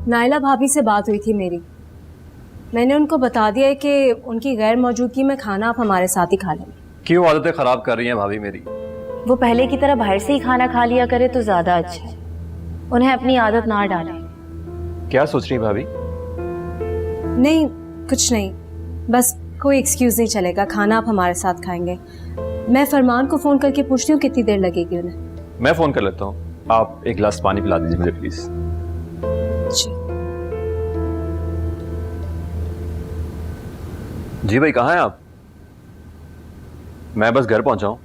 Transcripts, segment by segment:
नायला भाभी से बात हुई थी मेरी। मैंने उनको बता दिया है कि उनकी गैर मौजूदगी में खाना आप हमारे साथ ही खा लेंगे। क्यों आदतें खराब कर रही हैं भाभी मेरी? वो पहले की तरह बाहर से ही खाना खा लिया करे तो ज्यादा अच्छा है। उन्हें अपनी आदत ना डालें। क्या सोच रही भाभी? नहीं कुछ नहीं, बस कोई एक्सक्यूज नहीं चलेगा, खाना आप हमारे साथ खाएंगे। मैं फरमान को फोन करके पूछती हूँ कितनी देर लगेगी उन्हें। मैं फोन कर लेता हूँ, आप एक गिलास पानी पिला दीजिए मुझे प्लीज। जी भाई कहाँ हैं आप? मैं बस घर पहुंचा हूँ।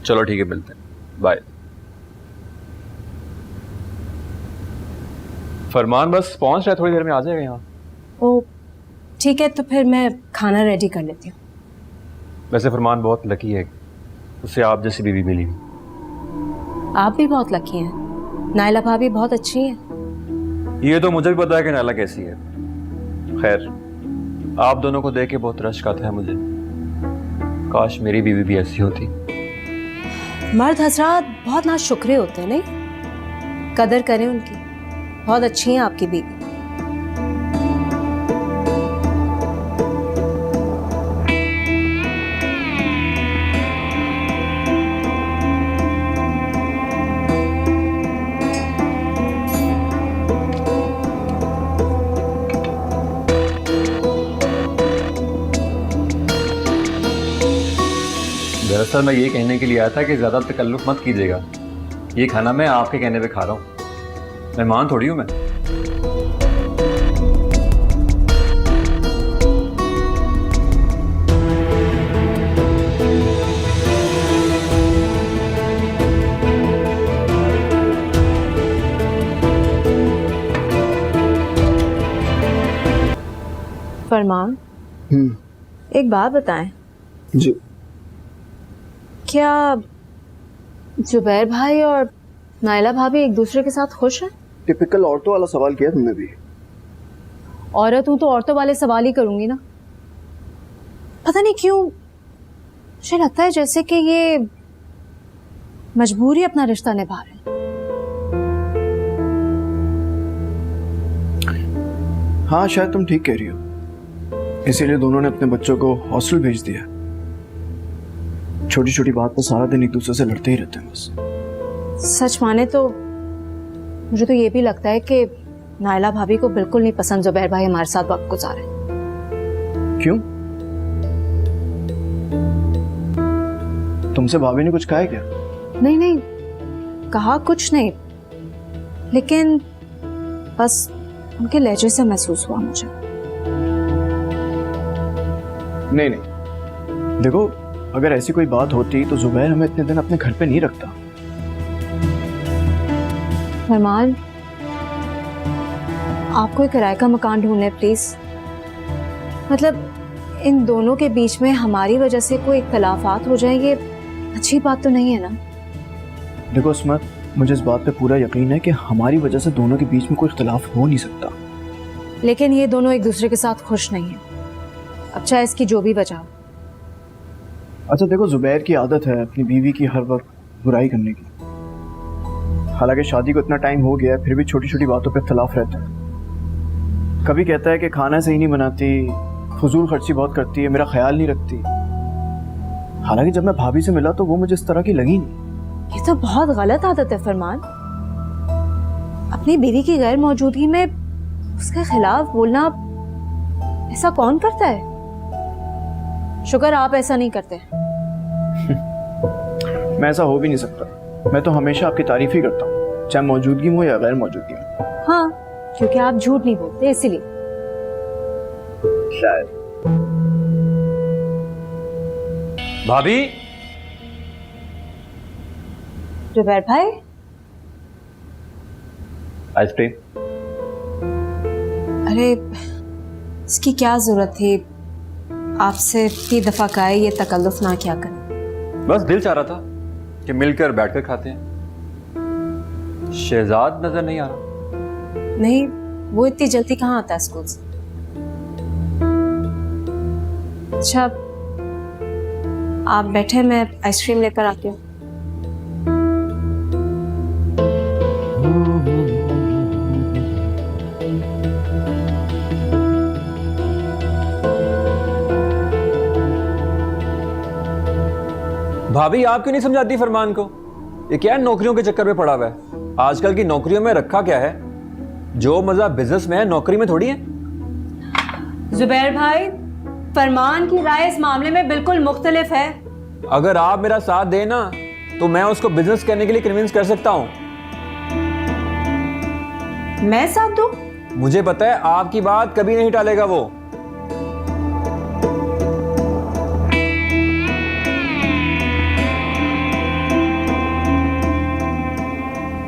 चलो ठीक है, मिलते हैं, बाय। फरमान बस पहुंच रहा है, थोड़ी देर में आ जाएगा यहाँ। ओ ठीक है, तो फिर मैं खाना रेडी कर लेती हूँ। वैसे फरमान बहुत लकी है, उसे आप जैसी बीवी मिली। आप भी बहुत लकी हैं, नायला भाभी बहुत अच्छी हैं। ये तो मुझे भी पता है कि नायला कैसी है। खैर, आप दोनों को देख के बहुत रश्क आता है मुझे। काश मेरी बीवी भी ऐसी होती। मर्द हजरात बहुत नाशुक्रे होते हैं, नहीं? कदर करें उनकी, बहुत अच्छी हैं आपकी बीवी। दरअसल मैं ये कहने के लिए आया था कि ज़्यादा तकल्लुफ़ मत कीजिएगा। ये खाना मैं आपके कहने पे खा रहा हूँ, मेहमान थोड़ी हूँ मैं। फरमान, एक बात बताएं जी। क्या जुबैर भाई और नायला भाभी एक दूसरे के साथ खुश हैं? टिपिकल औरतों वाला सवाल किया तुमने भी। औरत हूं तो औरतों वाले सवाल ही करूंगी ना। पता नहीं क्यों मुझे लगता है जैसे कि ये मजबूरी अपना रिश्ता निभा रहे हैं। हाँ शायद तुम ठीक कह रही हो, इसीलिए दोनों ने अपने बच्चों को हॉस्टल भेज दिया। छोटी छोटी बात पर सारा दिन एक दूसरे से लड़ते ही रहते हैं बस। सच माने तो मुझे तो ये भी लगता है कि नायला भाभी को बिल्कुल नहीं पसंद जुबैर भाई हमारे साथ वक्त गुजारे। क्यों? तुमसे भाभी ने कुछ कहा है क्या? नहीं नहीं, कहा कुछ नहीं, लेकिन बस उनके लहजे से महसूस हुआ मुझे। नहीं नहीं, देखो अगर ऐसी कोई बात होती तो जुबैर हमें इतने दिन अपने घर पे नहीं रखता। फरमान, आपको एक किराए का मकान ढूंढने प्लीज। मतलब इन दोनों के बीच में हमारी वजह से कोई इख्तलाफात हो जाए, ये अच्छी बात तो नहीं है ना। देखो अस्मत, मुझे इस बात पे पूरा यकीन है कि हमारी वजह से दोनों के बीच में कोई इख्तलाफ हो नहीं सकता। लेकिन ये दोनों एक दूसरे के साथ खुश नहीं है, अब चाहे इसकी जो भी वजह। अच्छा देखो, जुबैर की आदत है अपनी बीवी की हर वक्त बुराई करने की। हालांकि शादी को इतना टाइम हो गया है, फिर भी छोटी छोटी बातों पे इख्तलाफ रहता है। कभी कहता है कि खाना सही नहीं बनाती, फजूल खर्ची बहुत करती है, मेरा ख्याल नहीं रखती। हालांकि जब मैं भाभी से मिला तो वो मुझे इस तरह की लगी नहीं। ये तो बहुत गलत आदत है फरमान। अपनी बीवी की गैर मौजूदगी में उसके खिलाफ बोलना, ऐसा कौन करता है? शुक्र आप ऐसा नहीं करते। मैं ऐसा हो भी नहीं सकता। मैं तो हमेशा आपकी तारीफ ही करता हूँ, चाहे मौजूदगी में हो या गैर मौजूदगी में। हाँ, क्योंकि आप झूठ नहीं बोलते इसीलिए। शायद। भाभी, जुबैर भाई, आइसक्रीम। अरे इसकी क्या जरूरत थी? आपसे इतनी दफा कहा है ये तकल्लुफ ना क्या करें। बस दिल चाह रहा था कि मिलकर बैठकर खाते हैं। शहजाद नजर नहीं आ रहा। नहीं, वो इतनी जल्दी कहाँ आता है स्कूल से। अच्छा आप बैठे, मैं आइसक्रीम लेकर आती हूँ। भाभी आप क्यों नहीं समझाती फरमान को? ये क्या है, नौकरियों के चक्कर में पड़ा हुआ है? आजकल की नौकरियों में रखा क्या है? जो मजा बिजनेस में है नौकरी में थोड़ी है। जुबैर भाई, फरमान की राय इस मामले में बिल्कुल मुख्तलिफ है। अगर आप मेरा साथ दें ना तो मैं उसको बिजनेस करने के लिए कन्विंस कर सकता हूँ। मैं साथ दूं? मुझे पता है आपकी बात कभी नहीं टालेगा वो।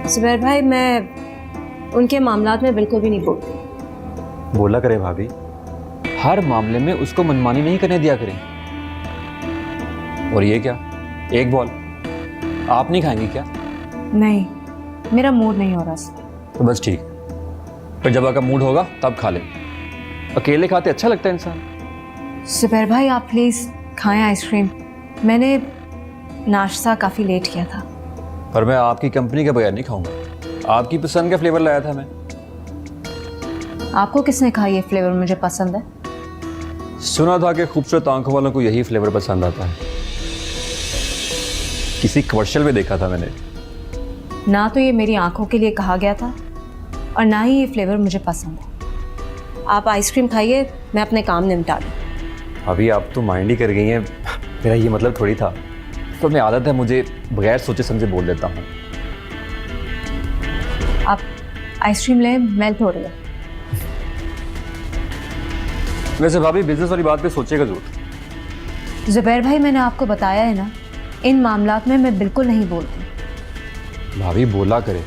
जुबैर भाई, मैं उनके मामलात में बिल्कुल भी नहीं बोलती। बोला करे भाभी, हर मामले में उसको मनमानी नहीं करने दिया करें। और ये क्या, एक बॉल आप नहीं खाएंगी क्या? नहीं, मेरा मूड नहीं हो रहा। तो बस ठीक, फिर जब आपका मूड होगा तब खा ले। अकेले खाते अच्छा लगता है इंसान। जुबैर भाई, आप प्लीज़ खाएं आइसक्रीम। मैंने नाश्ता काफ़ी लेट किया था। पर मैं आपकी कंपनी के बगैर नहीं खाऊंगा। आपकी पसंद का फ्लेवर लाया था मैं। आपको किसने कहा ये फ्लेवर मुझे पसंद है? सुना था कि खूबसूरत आंखों वालों को यही फ्लेवर पसंद आता है। किसी कमर्शियल में देखा था मैंने। ना तो ये मेरी आंखों के लिए कहा गया था और ना ही ये फ्लेवर मुझे पसंद है। आप आइसक्रीम खाइए, मैं अपने काम निपटा लूँ। अभी आप तो माइंड ही कर गई हैं। मेरा ये मतलब थोड़ी था। तो मैं आदत है, मुझे बगैर सोचे समझे बोल देता हूँ। आप आइसक्रीम लें, मेल्ट हो रही है। वैसे भाभी, बिजनेस वाली बात पे सोचेगा जरूर। जुबैर भाई, मैंने आपको बताया है ना, इन मामलात में मैं बिल्कुल नहीं बोलती। भाभी बोला करे,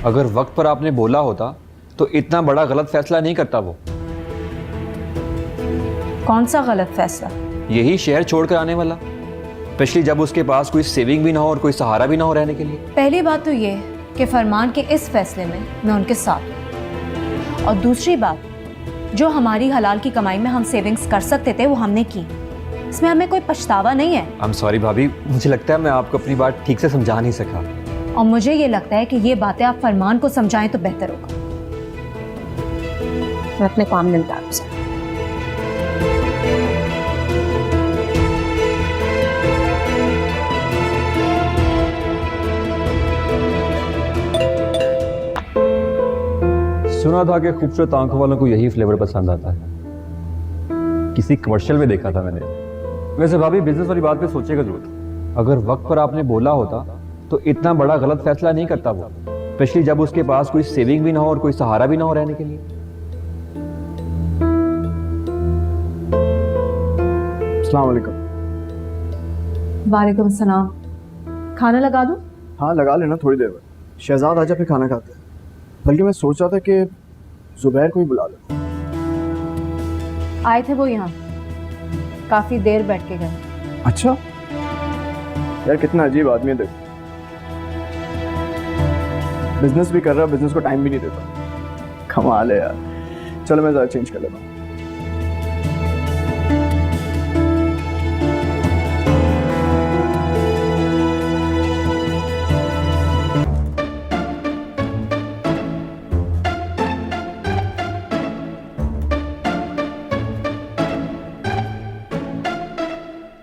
अगर वक्त पर आपने बोला होता तो इतना बड़ा गलत फैसला नहीं करता वो। कौन सा गलत फैसला? यही शहर छोड़कर आने वाला, स्पेशली जब उसके पास कोई सेविंग भी ना हो और कोई सहारा भी ना हो रहने के लिए। पहली बात तो ये है कि फरमान के इस फैसले में मैं उनके साथ हूं। और दूसरी बात, जो हमारी हलाल की कमाई में हम सेविंग्स कर सकते थे वो हमने की। इसमें हमें कोई पछतावा नहीं है। आई एम सॉरी भाभी, मुझे लगता है मैं आपको अपनी बात ठीक से समझा नहीं सका। और मुझे ये लगता है कि ये बातें आप फरमान को समझाएं तो बेहतर होगा। मैं अपने काम निपटा लूं। सुना था कि खूबसूरत आंखों वालों को यही फ्लेवर पसंद आता है। किसी कमर्शियल में देखा था मैंने। वैसे भाभी, बिजनेस वाली बात पे सोचेगा जरूर। अगर वक्त पर आपने बोला होता तो इतना बड़ा गलत फैसला नहीं करता वो, स्पेशली जब उसके पास कोई सेविंग भी ना हो और कोई सहारा भी ना हो रहने के लिए। अस्सलाम वालेकुम। वालेकुम सलाम। खाना लगा दूं? हाँ लगा लेना, थोड़ी देर में। शहजाद आजा, फिर खाना खाते हैं। बल्कि मैं सोच रहा था कि जुबैर को ही बुला लो। आए थे वो यहाँ, काफी देर बैठ के गए। अच्छा यार, कितना अजीब आदमी है। देखो, बिजनेस भी कर रहा, बिजनेस को टाइम भी नहीं देता। कमाल है यार। चलो मैं ज़रा चेंज कर लेता हूँ।